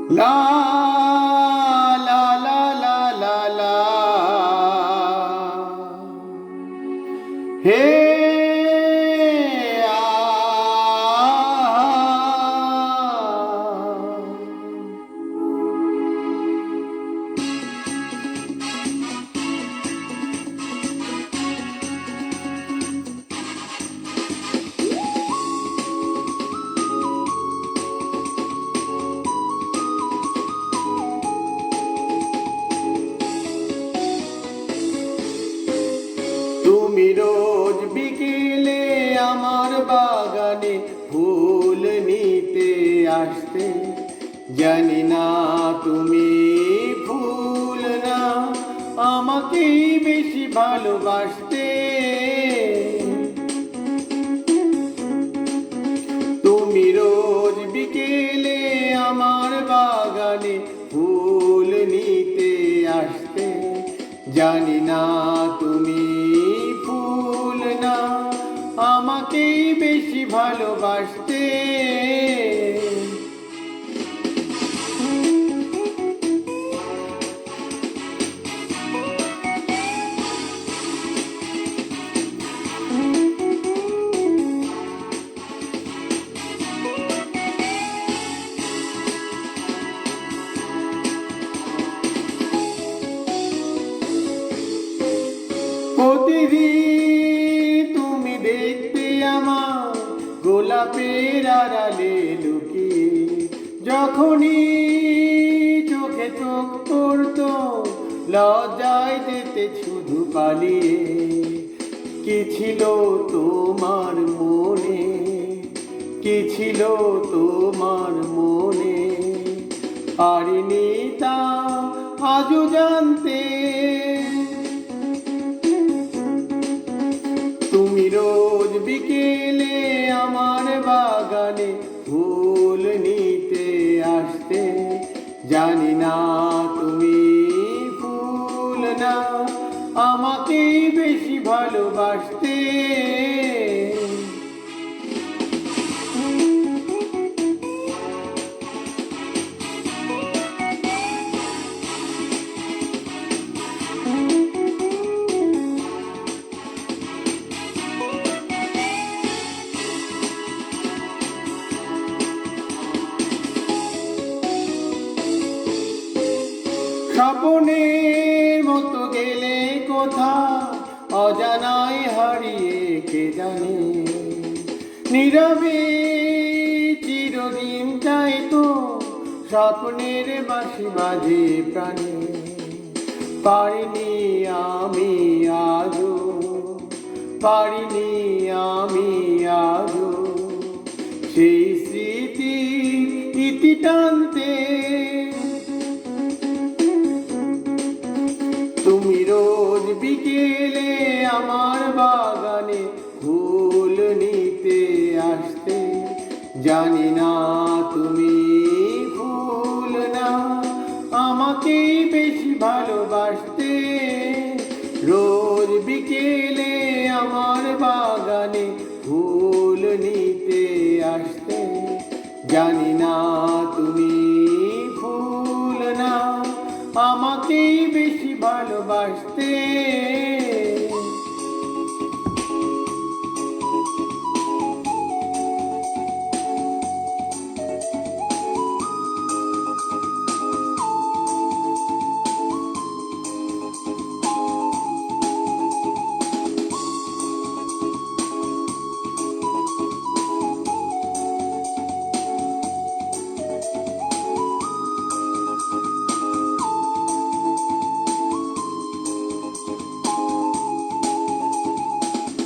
লা লা লা লা লা লা হে আ তুমি রোজ বিকেলে আমার বাগানে ফুল নিতে আসতে, জানি না তুমি ফুল না আমাকেই বেশি ভালোবাসতে। তুমি রোজ বিকেলে আমার বাগানে ফুল নিতে আসতে, জানি না তুমি ফুল না আমাকেই বেশি ভালোবাসতে। প্রতিদিন তুমি দেখতে আমার গোলাপের আড়ালে লুকিয়ে, যখনই চোখে চোখ পড়তো লজ্জায় যেতে শুধু পালিয়ে। কি ছিল তোমার মনে, কি ছিল তোমার মনে, পারিনি তা আজও জানতে। তুমি রোজ বিকেলে আমার বাগানে ফুল নিতে আসতে, জানি না তুমি ফুল না আমাকেই বেশি ভালোবাসতে। স্বপ্নের মতো গেলে কোথা অজানায় হারিয়ে কে জানে, নীরবে চিরদিন চাইতো স্বপ্নের বাঁশি বাজে প্রাণে। পারিনি আমি আজও, পারিনি আমি আজও সেই স্মৃতির ইতি টানতে। তুমি রোজ বিকেলে আমার বাগানে ফুল নিতে আসতে, জানি না তুমি ফুল না আমাকেই বেশি ভালোবাসতে। রোজ বিকেলে আমার বাগানে ফুল নিতে আসতে, জানি না তুমি ফুল না আমাকেই বেশি ভালোবাসতে।